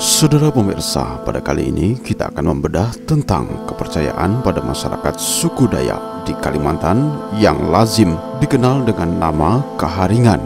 Saudara pemirsa, pada kali ini kita akan membedah tentang kepercayaan pada masyarakat suku Dayak di Kalimantan yang lazim dikenal dengan nama Kaharingan.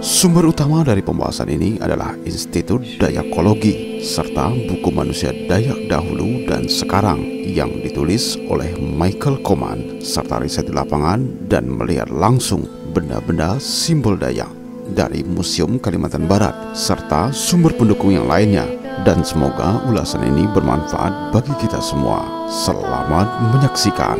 Sumber utama dari pembahasan ini adalah Institut Dayakologi serta buku manusia Dayak dahulu dan sekarang yang ditulis oleh Michael Koman serta riset di lapangan dan melihat langsung benda-benda simbol Dayak dari Museum Kalimantan Barat serta sumber pendukung yang lainnya. Dan semoga ulasan ini bermanfaat bagi kita semua. Selamat menyaksikan.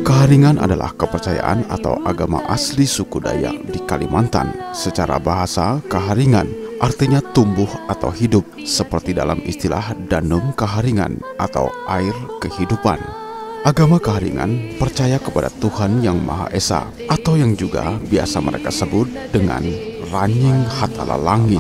Kaharingan adalah kepercayaan atau agama asli suku Dayak di Kalimantan. Secara bahasa, kaharingan artinya tumbuh atau hidup, seperti dalam istilah danum kaharingan atau air kehidupan. Agama Kaharingan percaya kepada Tuhan Yang Maha Esa atau yang juga biasa mereka sebut dengan Ranying Hatala Langit.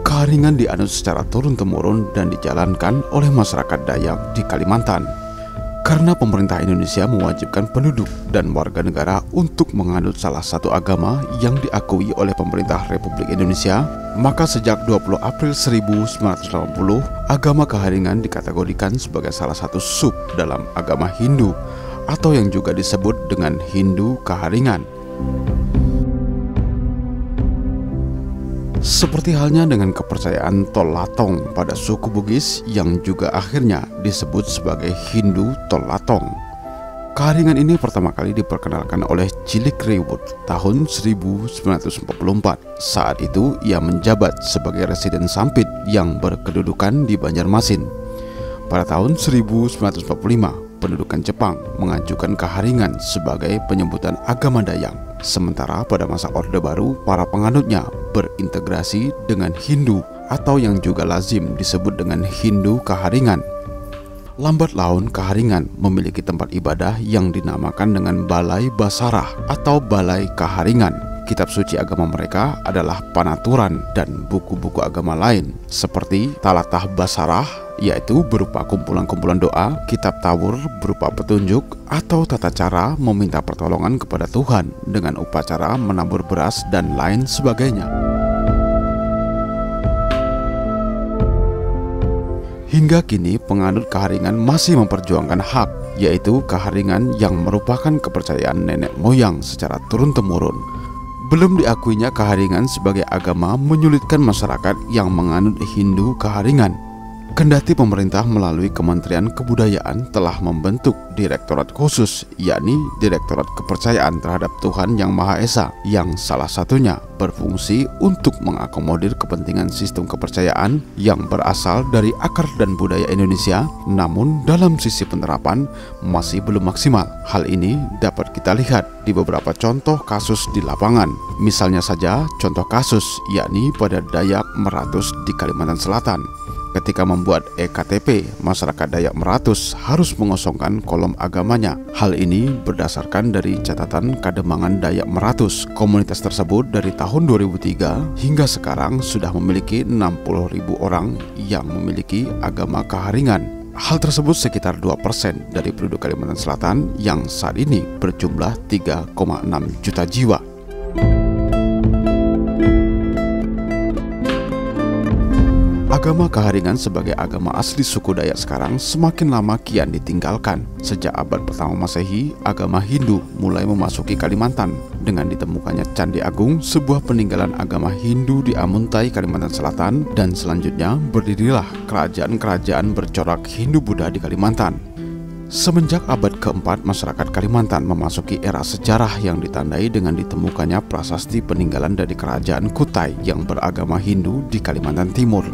Kaharingan dianut secara turun-temurun dan dijalankan oleh masyarakat Dayak di Kalimantan. Karena pemerintah Indonesia mewajibkan penduduk dan warga negara untuk menganut salah satu agama yang diakui oleh pemerintah Republik Indonesia, maka sejak 20 April 1980, agama Kaharingan dikategorikan sebagai salah satu sub dalam agama Hindu atau yang juga disebut dengan Hindu Kaharingan. Seperti halnya dengan kepercayaan Tolatong pada suku Bugis yang juga akhirnya disebut sebagai Hindu Tolatong. Kaharingan ini pertama kali diperkenalkan oleh Cilik Riwut tahun 1944. Saat itu ia menjabat sebagai residen Sampit yang berkedudukan di Banjarmasin. Pada tahun 1945, pendudukan Jepang mengajukan Kaharingan sebagai penyebutan agama Dayak. Sementara pada masa Orde Baru, para penganutnya berintegrasi dengan Hindu atau yang juga lazim disebut dengan Hindu Kaharingan. Lambat laun Kaharingan memiliki tempat ibadah yang dinamakan dengan Balai Basarah atau Balai Kaharingan. Kitab suci agama mereka adalah Panaturan dan buku-buku agama lain seperti Talatah Basarah, yaitu berupa kumpulan-kumpulan doa, kitab Tawur berupa petunjuk, atau tata cara meminta pertolongan kepada Tuhan dengan upacara menabur beras dan lain sebagainya. Hingga kini penganut Kaharingan masih memperjuangkan hak, yaitu Kaharingan yang merupakan kepercayaan nenek moyang secara turun-temurun. Belum diakuinya Kaharingan sebagai agama menyulitkan masyarakat yang menganut Hindu Kaharingan. Kendati pemerintah melalui Kementerian Kebudayaan telah membentuk direktorat khusus, yakni Direktorat Kepercayaan Terhadap Tuhan Yang Maha Esa, yang salah satunya berfungsi untuk mengakomodir kepentingan sistem kepercayaan yang berasal dari akar dan budaya Indonesia, namun dalam sisi penerapan masih belum maksimal. Hal ini dapat kita lihat di beberapa contoh kasus di lapangan. Misalnya saja contoh kasus, yakni pada Dayak Meratus di Kalimantan Selatan. Ketika membuat EKTP, masyarakat Dayak Meratus harus mengosongkan kolom agamanya. Hal ini berdasarkan dari catatan Kademangan Dayak Meratus. Komunitas tersebut dari tahun 2003 hingga sekarang sudah memiliki 60.000 orang yang memiliki agama Kaharingan. Hal tersebut sekitar 2% dari penduduk Kalimantan Selatan yang saat ini berjumlah 3,6 juta jiwa. Agama Kaharingan sebagai agama asli suku Dayak sekarang semakin lama kian ditinggalkan. Sejak abad pertama Masehi, agama Hindu mulai memasuki Kalimantan dengan ditemukannya Candi Agung, sebuah peninggalan agama Hindu di Amuntai, Kalimantan Selatan, dan selanjutnya berdirilah kerajaan-kerajaan bercorak Hindu-Buddha di Kalimantan. Semenjak abad keempat, masyarakat Kalimantan memasuki era sejarah yang ditandai dengan ditemukannya prasasti peninggalan dari kerajaan Kutai yang beragama Hindu di Kalimantan Timur.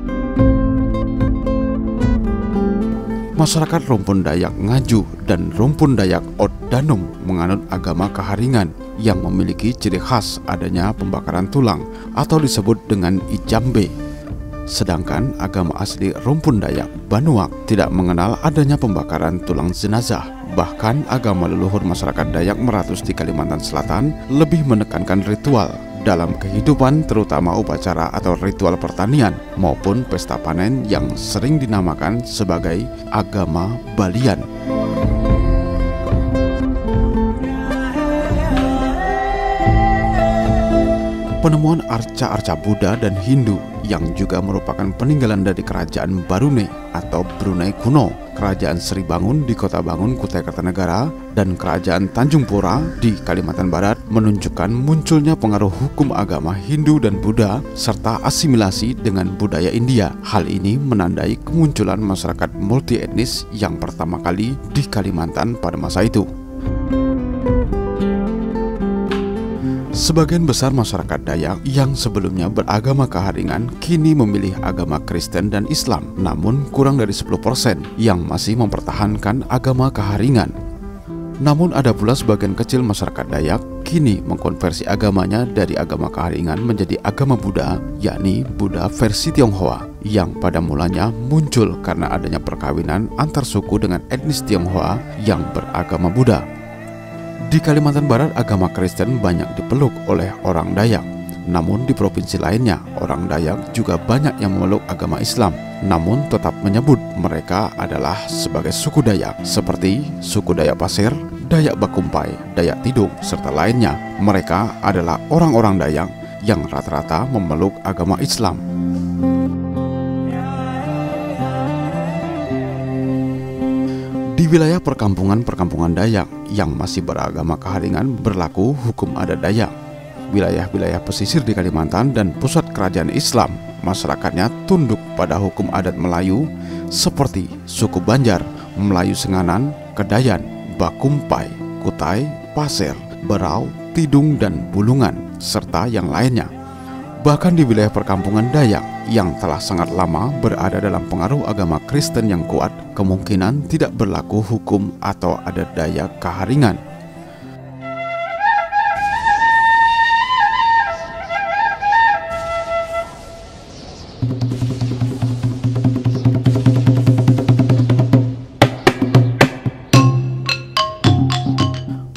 Masyarakat Rumpun Dayak Ngaju dan Rumpun Dayak Od Danum menganut agama Kaharingan yang memiliki ciri khas adanya pembakaran tulang atau disebut dengan Ijambe. Sedangkan agama asli Rumpun Dayak Banuak tidak mengenal adanya pembakaran tulang jenazah. Bahkan agama leluhur masyarakat Dayak Meratus di Kalimantan Selatan lebih menekankan ritual dalam kehidupan, terutama upacara atau ritual pertanian maupun pesta panen yang sering dinamakan sebagai agama Balian. Penemuan arca-arca Buddha dan Hindu yang juga merupakan peninggalan dari kerajaan Brunei atau Brunei kuno, kerajaan Sri Bangun di Kota Bangun, Kutai Kartanegara, dan kerajaan Tanjung Pura di Kalimantan Barat menunjukkan munculnya pengaruh hukum agama Hindu dan Buddha serta asimilasi dengan budaya India. Hal ini menandai kemunculan masyarakat multi etnis yang pertama kali di Kalimantan pada masa itu. Sebagian besar masyarakat Dayak yang sebelumnya beragama Kaharingan kini memilih agama Kristen dan Islam, namun kurang dari 10% yang masih mempertahankan agama Kaharingan. Namun ada pula sebagian kecil masyarakat Dayak kini mengkonversi agamanya dari agama Kaharingan menjadi agama Buddha, yakni Buddha versi Tionghoa, yang pada mulanya muncul karena adanya perkawinan antar suku dengan etnis Tionghoa yang beragama Buddha. Di Kalimantan Barat, agama Kristen banyak dipeluk oleh orang Dayak. Namun di provinsi lainnya, orang Dayak juga banyak yang memeluk agama Islam, namun tetap menyebut mereka adalah sebagai suku Dayak, seperti suku Dayak Pasir, Dayak Bakumpai, Dayak Tidung, serta lainnya. Mereka adalah orang-orang Dayak yang rata-rata memeluk agama Islam. Di wilayah perkampungan Dayak yang masih beragama Kaharingan berlaku hukum adat Dayak. Wilayah-wilayah pesisir di Kalimantan dan pusat kerajaan Islam, masyarakatnya tunduk pada hukum adat Melayu seperti suku Banjar, Melayu Senganan, Kedayan, Bakumpai, Kutai, Pasir, Berau, Tidung, dan Bulungan, serta yang lainnya. Bahkan di wilayah perkampungan Dayak yang telah sangat lama berada dalam pengaruh agama Kristen yang kuat, kemungkinan tidak berlaku hukum atau adat Dayak Kaharingan.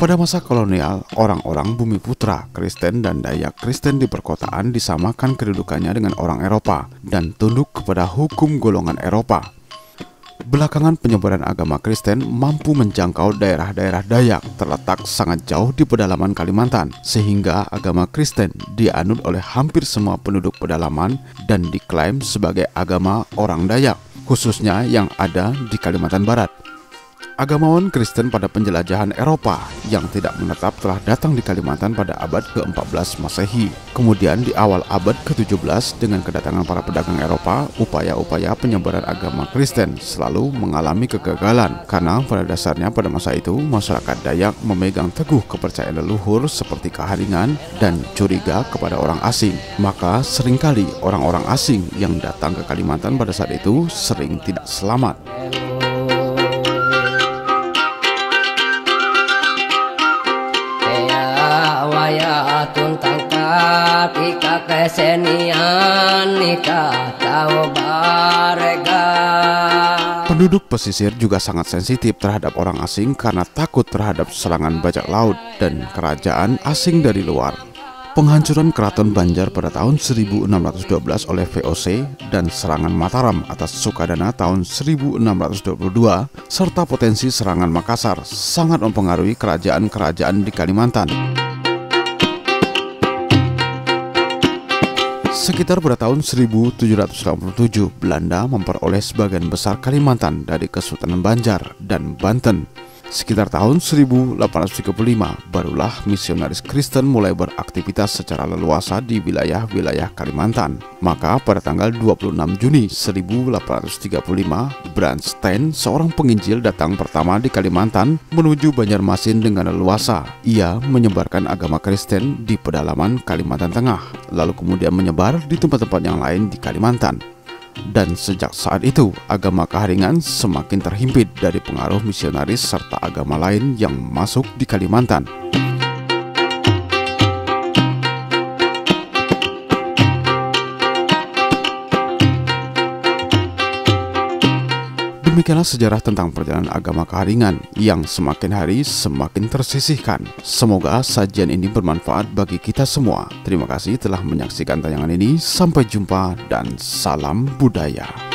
Pada masa kolonial, orang-orang Bumi Putra Kristen dan Dayak Kristen di perkotaan disamakan kedudukannya dengan orang Eropa dan tunduk kepada hukum golongan Eropa. Belakangan penyebaran agama Kristen mampu menjangkau daerah-daerah Dayak terletak sangat jauh di pedalaman Kalimantan, sehingga agama Kristen dianut oleh hampir semua penduduk pedalaman dan diklaim sebagai agama orang Dayak, khususnya yang ada di Kalimantan Barat. Agamawan Kristen pada penjelajahan Eropa yang tidak menetap telah datang di Kalimantan pada abad ke-14 Masehi. Kemudian di awal abad ke-17 dengan kedatangan para pedagang Eropa, upaya-upaya penyebaran agama Kristen selalu mengalami kegagalan karena pada dasarnya pada masa itu masyarakat Dayak memegang teguh kepercayaan leluhur seperti Kaharingan dan curiga kepada orang asing. Maka seringkali orang-orang asing yang datang ke Kalimantan pada saat itu sering tidak selamat. Penduduk pesisir juga sangat sensitif terhadap orang asing karena takut terhadap serangan bajak laut dan kerajaan asing dari luar. Penghancuran Keraton Banjar pada tahun 1612 oleh VOC dan serangan Mataram atas Sukadana tahun 1622 serta potensi serangan Makassar sangat mempengaruhi kerajaan-kerajaan di Kalimantan. Sekitar pada tahun 1787, Belanda memperoleh sebagian besar Kalimantan dari Kesultanan Banjar dan Banten. Sekitar tahun 1835, barulah misionaris Kristen mulai beraktivitas secara leluasa di wilayah-wilayah Kalimantan. Maka pada tanggal 26 Juni 1835, Brandstein, seorang penginjil datang pertama di Kalimantan menuju Banjarmasin dengan leluasa. Ia menyebarkan agama Kristen di pedalaman Kalimantan Tengah, lalu kemudian menyebar di tempat-tempat yang lain di Kalimantan. Dan sejak saat itu, agama Kaharingan semakin terhimpit dari pengaruh misionaris serta agama lain yang masuk di Kalimantan. Demikianlah sejarah tentang perjalanan agama Kaharingan yang semakin hari semakin tersisihkan. Semoga sajian ini bermanfaat bagi kita semua. Terima kasih telah menyaksikan tayangan ini. Sampai jumpa dan salam budaya.